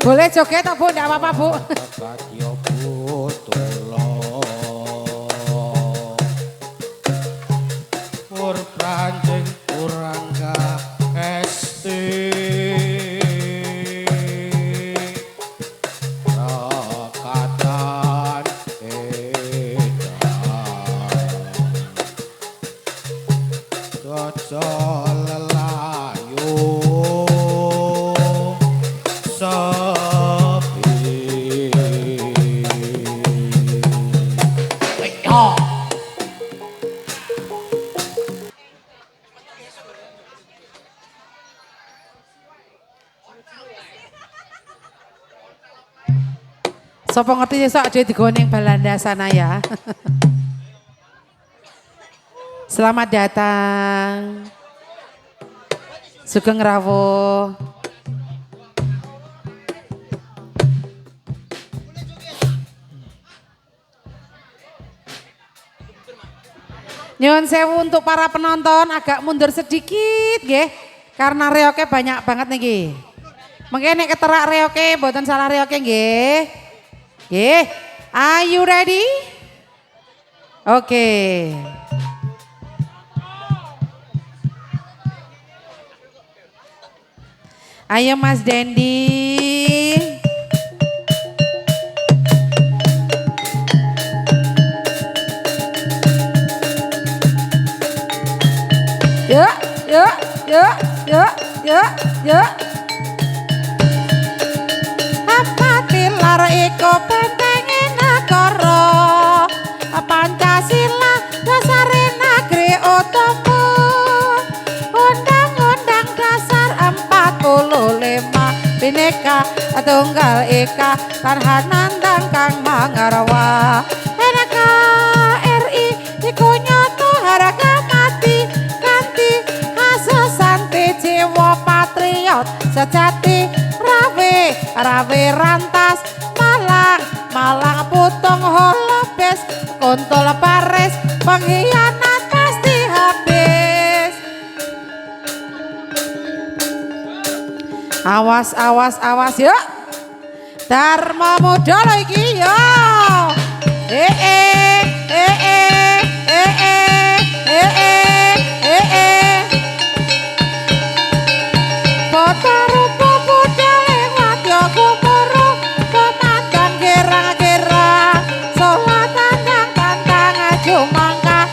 Boleh joget toh Bu, enggak apa-apa Bu. Sopo ngerti sok aja digoning Belanda sana ya. Selamat datang. Sugeng rawuh. Nyuwun sewu untuk para penonton agak mundur sedikit nggih. Karena reoke banyak banget niki. Mungkin nek keterak reoke mboten salah reoke nggih. Nggih. Are you ready? Oke. Ayo Mas Dendi. Yuk, yuk, yuk, yuk, yuk, yuk. Apa tilar iko bentenge negara, Pancasila dasare negeri utama, Undang-Undang Dasar 45 Bhinneka Tunggal Ika Karhanandang kang mangarwa, NKRI iku nyoto harga mati kanthi asesanti jiwa patriot sejati. Rawe rantas Malang, Malang putung holobes, Kuntul Paris pengkhianat pasti habis. Awas, awas, awas yuk. Dharma Muda lho iki yo. Potarupa Buddha lewat yo kumuru, komandan gerang-gerang, sholat tantang aju mangka,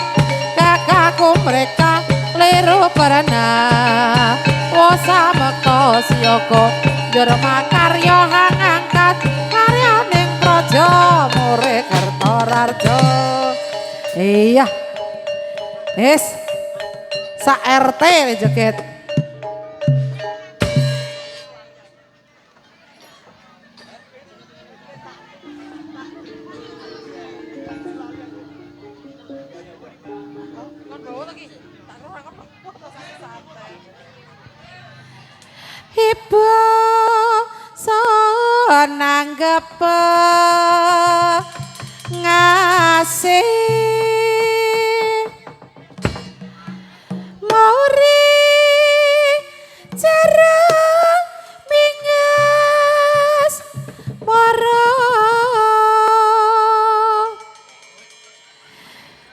kakakku mereka liru berenang, wasa meko siyoko, jurma karyo hang angkat, karyo ning projo, mure Kertorarjo. Iya, sa RT joget. Ibu nanggep ngasih Mauri jarang mingas para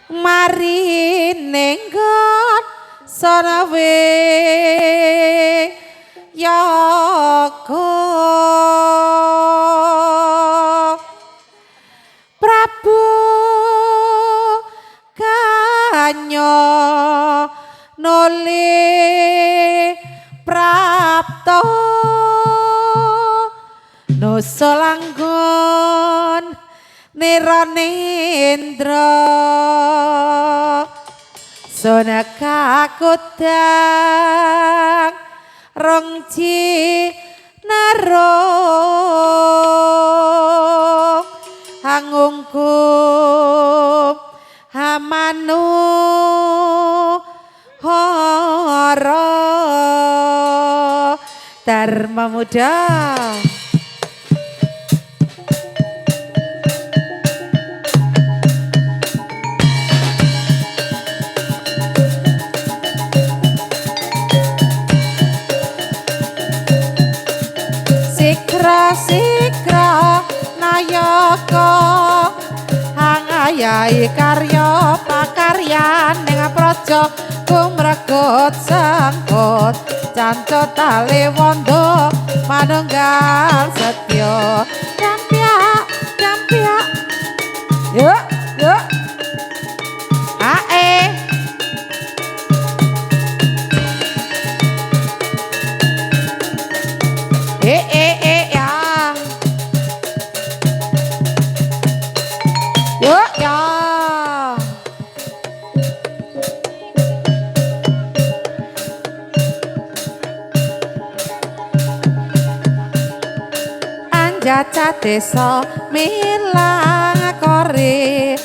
mari nenggon sonawe Yoko Prabu Kanyo Nuli Prapto Nusolanggon Niranendra Sonaka Kudang rongji narung hangungkum hamanu hara Dharma Muda. Sikra nayaka hangayai karya pakaryan ning praja kumregut sangkut cancut tali wanda manunggal setya dampiak yuk ae ya yuk ya anjaca desa milang kori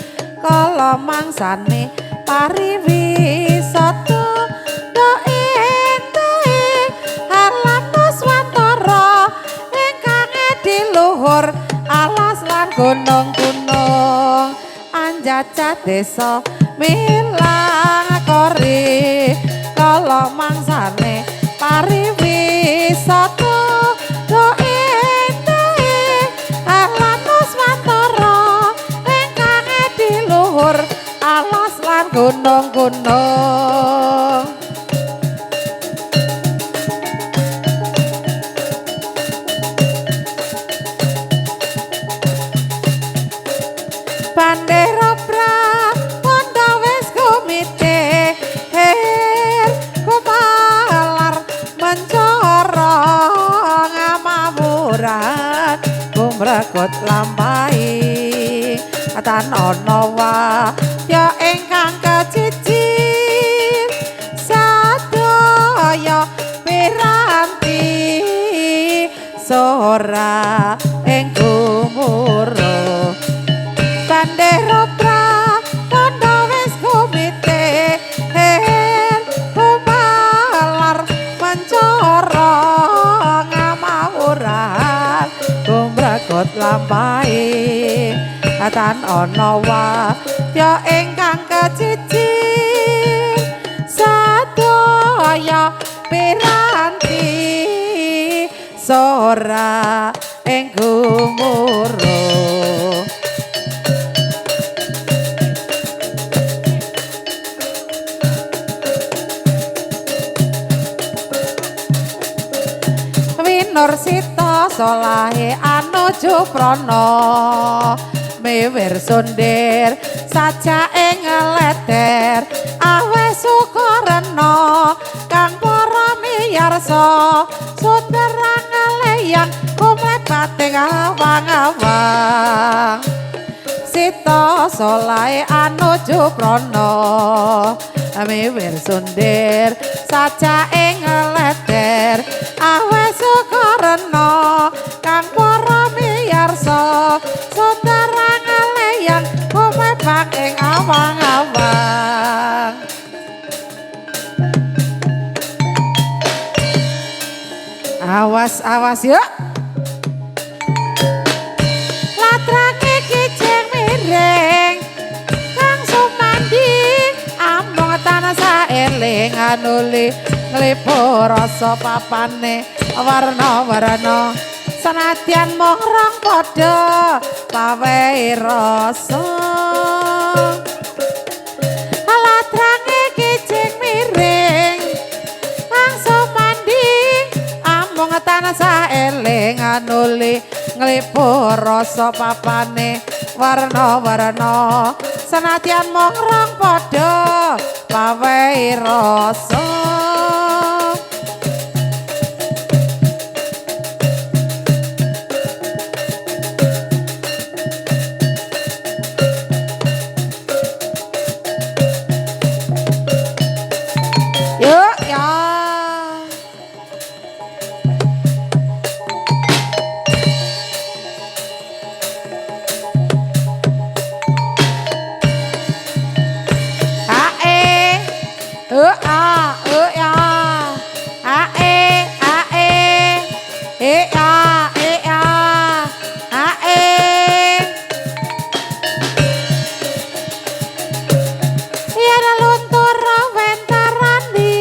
kala mangsane pariwisata alas lan gunung-gunung anjaca desa milang kori kala mangsane pariwisata do endah alam nuswantara ingkang diluhur alas lan gunung-gunung. Bandera prapondo wis kumite kumalar mencoro ngamawuran kumrekut lampahi tan ana waya ingkang kecicil sadaya piranti sora ing gumuruh bandera prapondo wis kumite kumalar mencoro ngamawuran kumrekut lampahi tan ana waya ingkang kecicil sadaya piranti sora ing gumuruh. Nursita solahe anuju prana miwir sundir saja ing leder awe sukarena kang para miyarsa suterang leyan kumlebating awang-awang Sita solahe anuju prana miwir sundir saja ing leder awe sukarena kang para miyarsa suterang leyan kumebak ing awang-awang. Awas yuk latrake kijing miring kang sumandi among tanah saeling anuli nglipur rasa papane warna-warna senadyan mung rong padha pawehi rasa latrake kijing miring kang sumandi among tanah saeling anuli nglipur rasa papane warna-warna senadyan mung rong padha pawehi rasa. Yuk ya ya. Ae, ae, ya, ya, ae. Yen luntur wentarani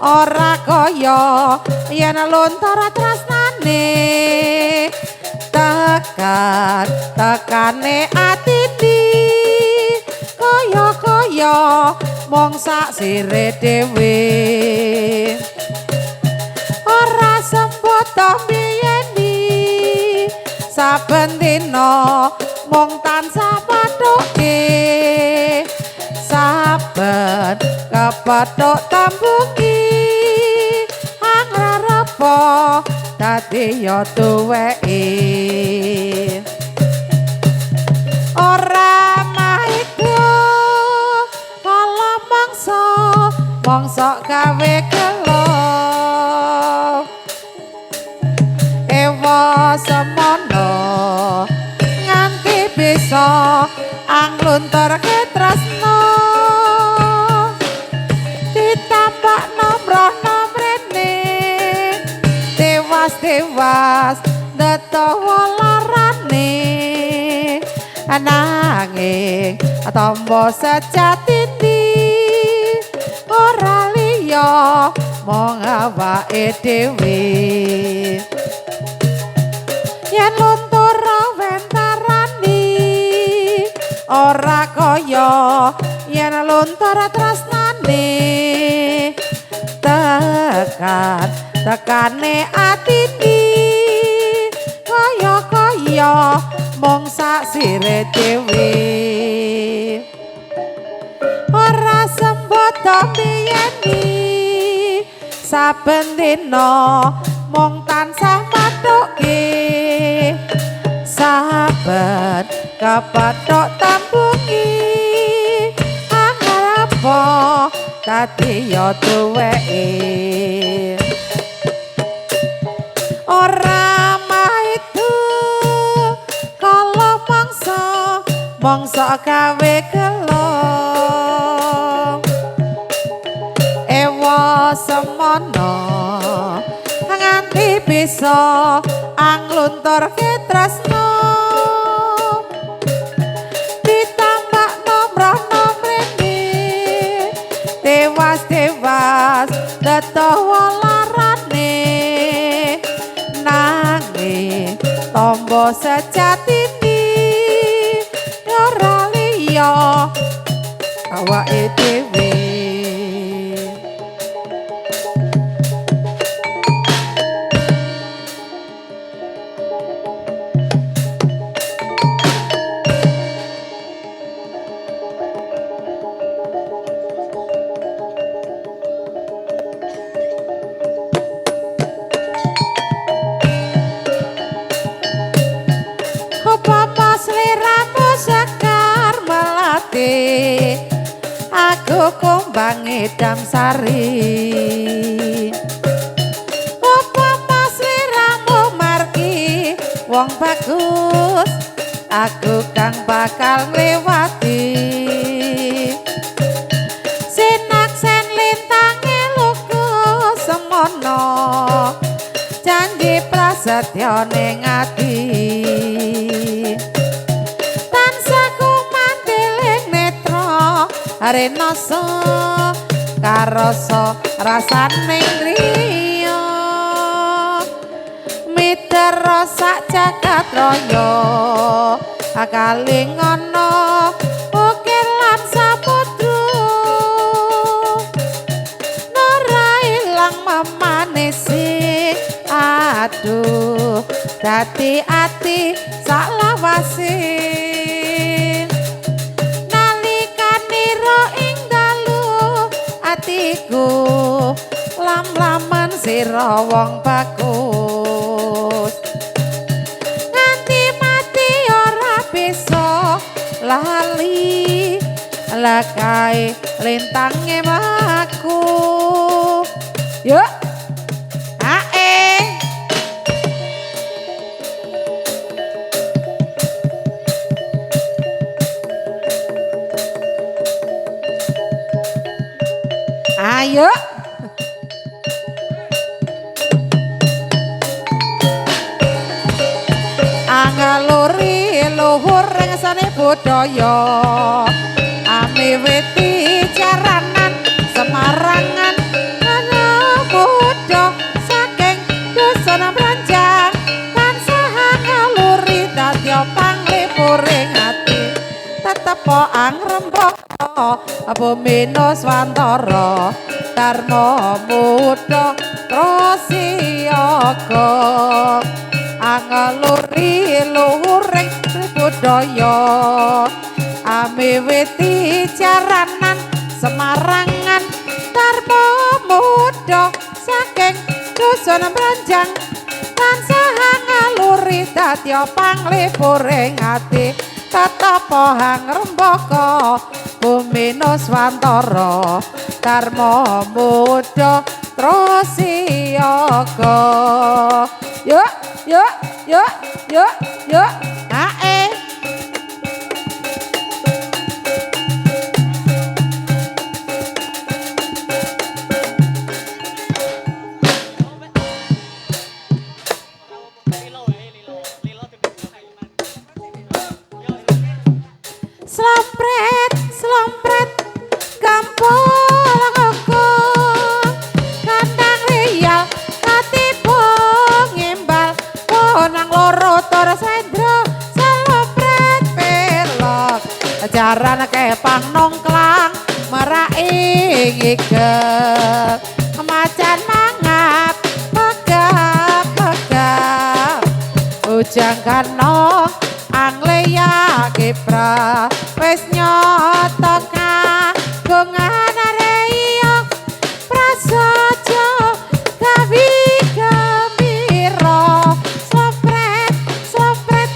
ora kaya yen luntur tresnane tekane atine kaya mung sak sire dhewe ora sempet mbiyeni saben dina mung tansah pathuke saben kepethuk tambuki angrerepa dadi ya tuweke ora maiku kala mangsa gawe gelo ewa semono nganti bisa anglunturke tresno ditambah nomro-nomrene tewas detawa larane nanging tombo sejatine ora liya mung awake dhewe yen luntur wentarani ora kaya yen luntur tresnane tekane atine kaya mung sak sire dhewe ora sembot mbiyeni saben dina mung tansah mathuke saben kepethuk tambuki angrerepa dadi ya tuweke ora maitu kala mangsa gawe gelo ewa semono nganti bisa anglunturke tresno ditambah nomro-nomrene tewas detawa larane nanging tombo sejatine ora liya awake dhewe aku kumbang edam sari apa mas liramu margi wong bagus aku kang bakal ngliwati sinaksen lintange luku semono janji prasetyo ning ati Renoso karoso rasane griya mitero sak jagat raya akaling ana ukir lan samudra ora ilang memanisi aduh dadi ati sak lawase atiku lam-laman sira wong bagus nganti mati ora bisa lali lakae lintange mlaku yuk ae Ayo. Angaluri luhur rengsane budaya amiwiti jaranan Semarangan ana muda saking dosana branjang tansah ngaluri dadya panglipuring ati tetep angrembaka bumina swantara dharma muda rasiyaga angaluri luhuring budaya amiwiti jaranan Semarangan dharma muda saking dusun branjang tansah ngaluri dadya panglipuring ati tetep angrembaka bumina swantara dharma muda trosiyaga yuk yuk yuk yuk yuk ae slompret slompret gampol koko kandang rial katipu ngimbal ponang loro tor sendro slompret pelok jaran kepang nongklang meraing igel macan mangap megap megap ujang kanong angleya kipra wis nyoto kagungan reyok prasaja gawi gembira slompret slompret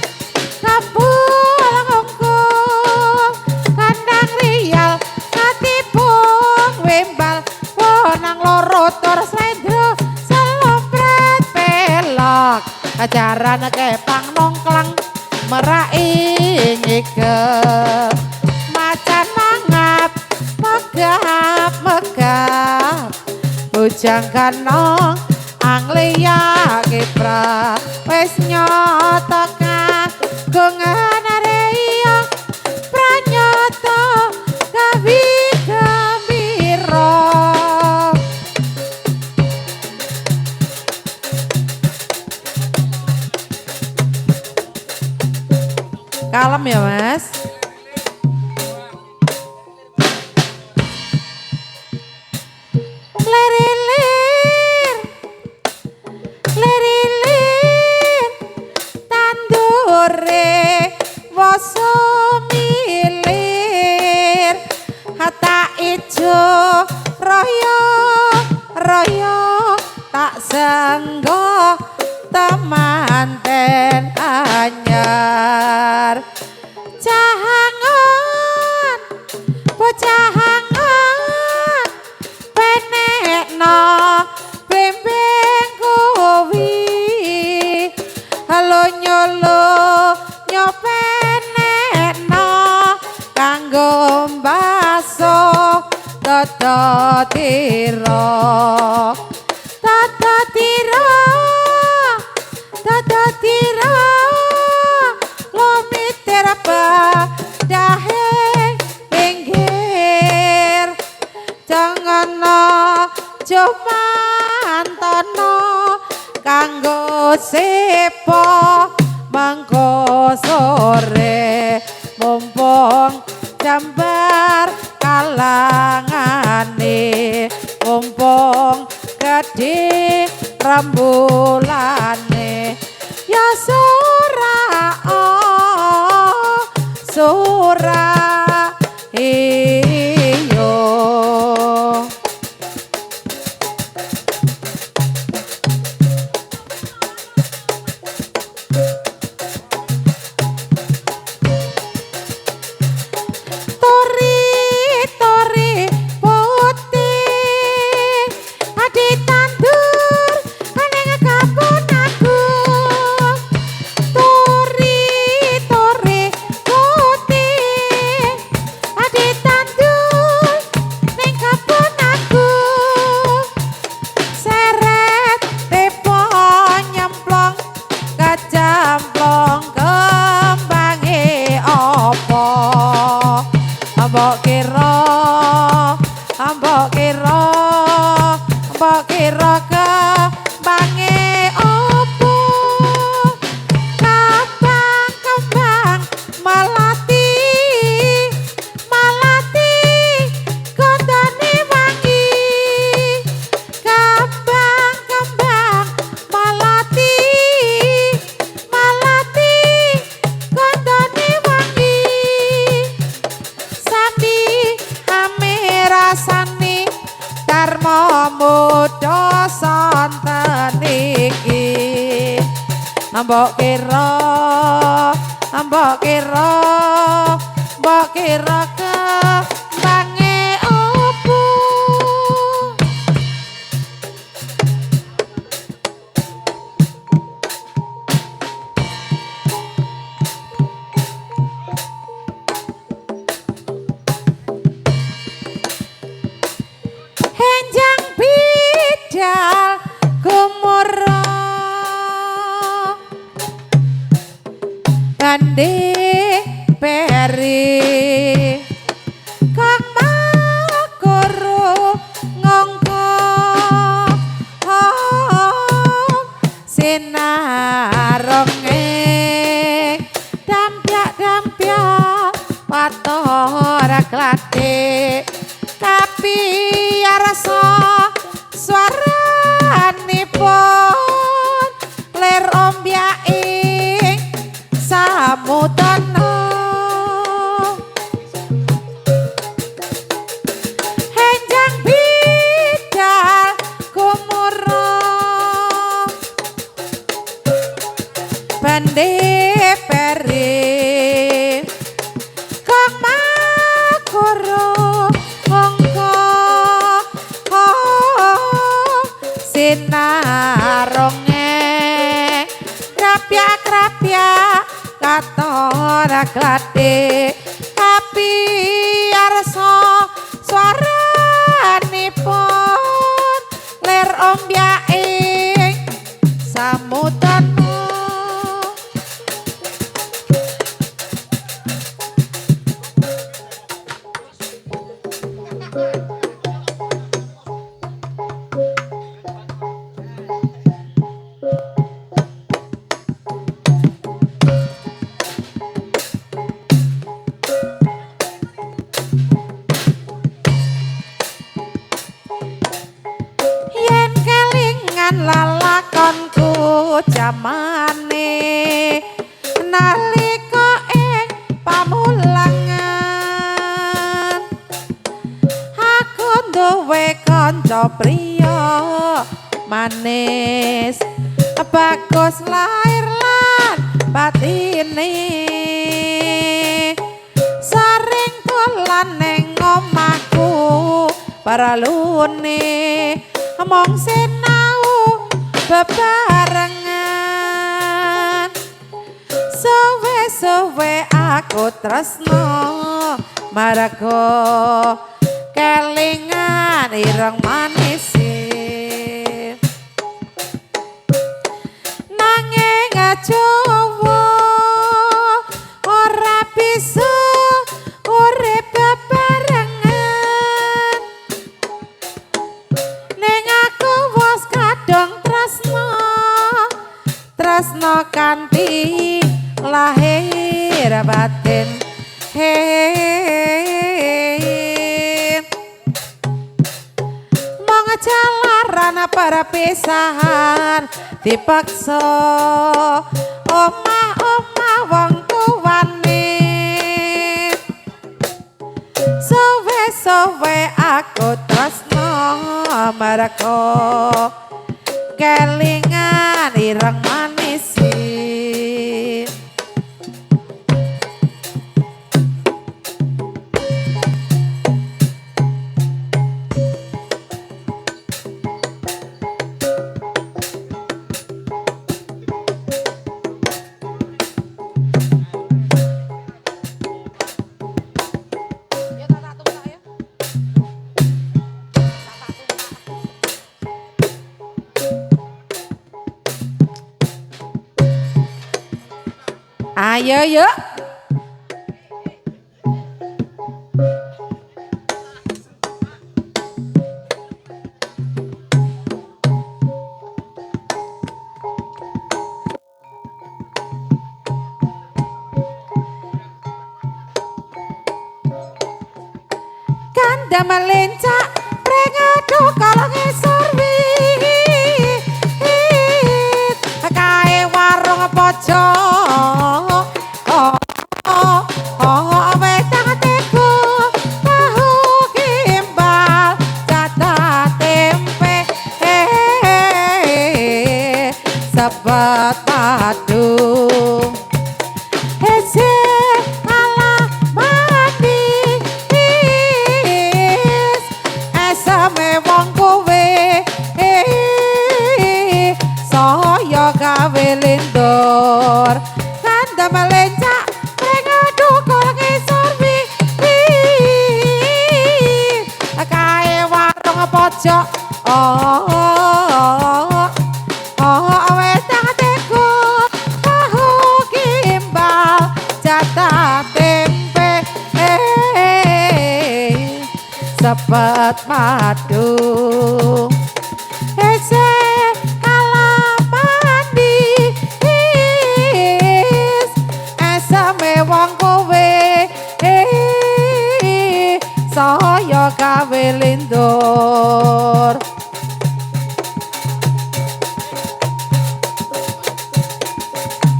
kabul ngungkung kandang rial katipung wembal wonang loro tur slendro slompret pelok ajaran kepang nongklang meraing igel macan mangap megap megap bujang kanong angleya kipra wis nyoto kagungan reyok pranyata gawi gembira kalem ya mas lerilir lerilir tandure woso milir hata ijo royo royo tak senggo temanten anyar cahangan bocahangan penekno bembeng kuwi halo nyolo nyopenekno kanggo mbaso tata tira tata tira tata tira lomiter dahe pinggir jangan jumantono kanggo sepo mangko sore mumpung jambar kalangane mumpung gede rambulane ya sura oh sura iyo tori tori putih adi tandur aneng kabun aku muda santen iki mbok kira kembange opo henjang bidal gumura bande peri kang makoro ngongko sinaronge dampyak patora klate kapi rasa swaranipun ler ombyaing samudana henjang bidal gumura bande peri kang makoro mongko sinaronge krapyak katora klate kapi arsa swaranipun ler ombyaing samudana lalakonku jamane nalika ing pamulangan aku duwe kanca priya manis bagus lair lan batine sering dolan ning omahku paralune mong sinau bebarengan suwe-suwe aku tresno marga kelingan ireng manis nanging ajowo ora bisa urip bebarengan ning aku wis kadung tresno kanthi lahir batin mong jalaran perpisahan dipaksa omah-omah wong tuwane suwe-suwe aku tresno marga kelingan ireng manis ayo yuk kanda melencak prengadu kalau ngisor wit kae warung pojok tempe sepet padu hese ala manis esame wong kowe saya gawe lindur kandha melencak pengadu kol ngisor kae warung pojok wedang teko tahu gimbal jatah tempe sepet madu hese kalamandi esame wong kowe saya gawe lindur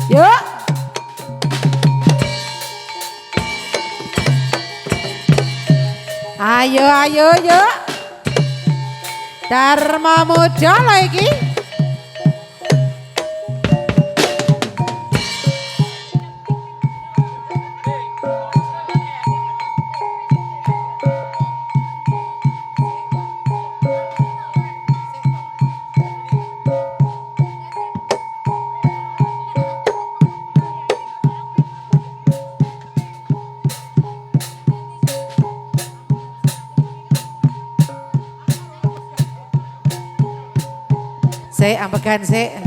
yuk ayo ayo yuk Dharma Muda lagi saya ambekan saya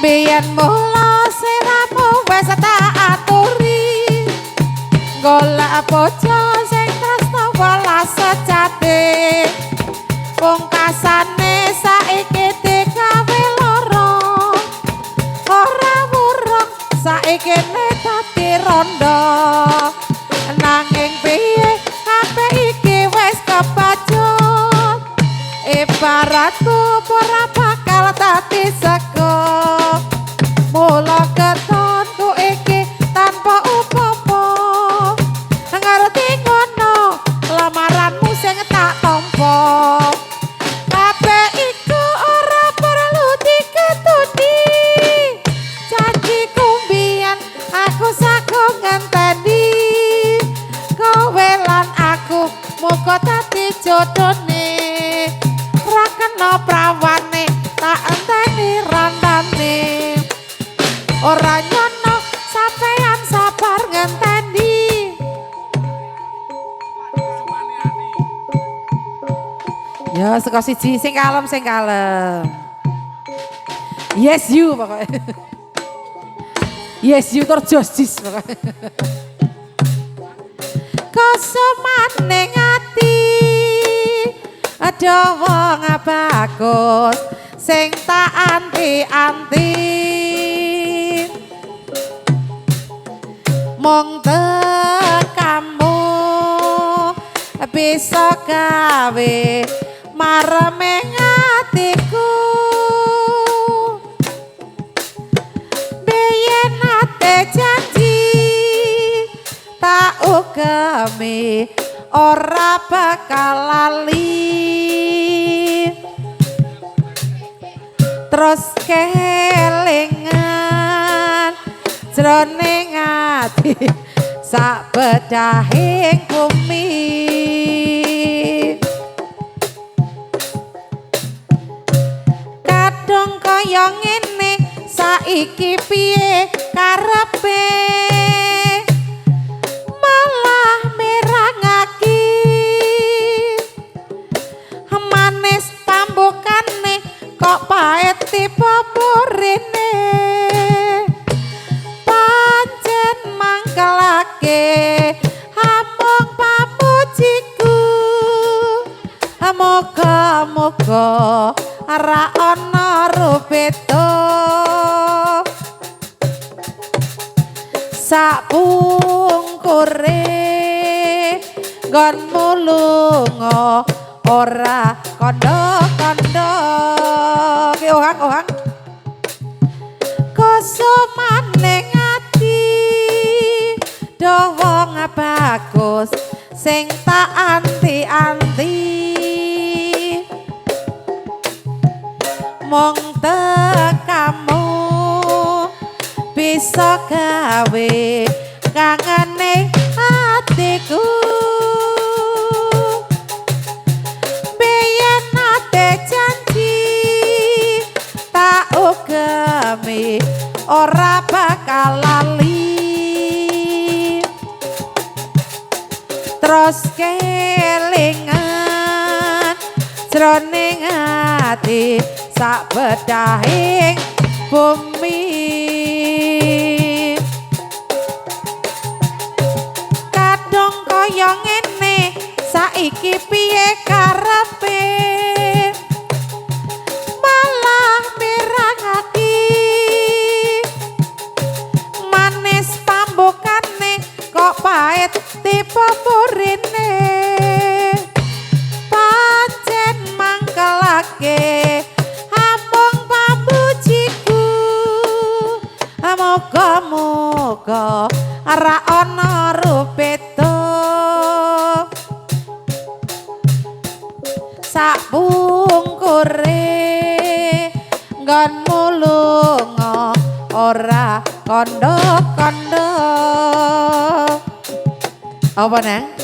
biyen mula siramu wis tak aturi golek bocah sing tresno welas sejati pungkasane saiki digawe lara ora wurung saiki dadi rondo nanging piye kabeh iki wis kebacut ibarat bubur bakal dadi sego mula ketonku iki tanpa apa-apa ngerti ngono lamaranmu sing tak tampa kabeh iku ora perlu diketuni janjiku mbiyen aku sago ngenteni kowe lan aku muga dadi jodhone ra kena prawane tak enteni randane ora nyono sampean sabar ngenteni ya saka siji sing kalem yes you pokoknya yes you terjostis pokoknya kosomaning ati ada wong bagus sing tak anti-anti mong kamu bisa gawe maremeng atiku biyen ate janji tak ugemi ora bakal lali terus kelingan jroning ati sak bedahing bumi kadung kaya ngene saiki piye karepe malah merangaki manis pambukane kok pahit tipe murine pancen mangkelake hamong pamujiku moga-moga ora ana rupeta sapungkure nggonmu lunga ora kondo-kondo ki ohang kosomaning ati dawa bagus sing tak anti-anti mong tekamu bisa gawe kangane hatiku biyen ate janji tak ugemi ora bakal lali terus kelingan jroning ati sak bedahing bumi kadung kaya ngene saiki piye karepe malah mirangake manis pambokane kok pahit tipe purine pancen mangkelake amung pamujiku moga-moga ora ana rupeta sak bungkure nggonmu lunga ora kondo-kondo apa nang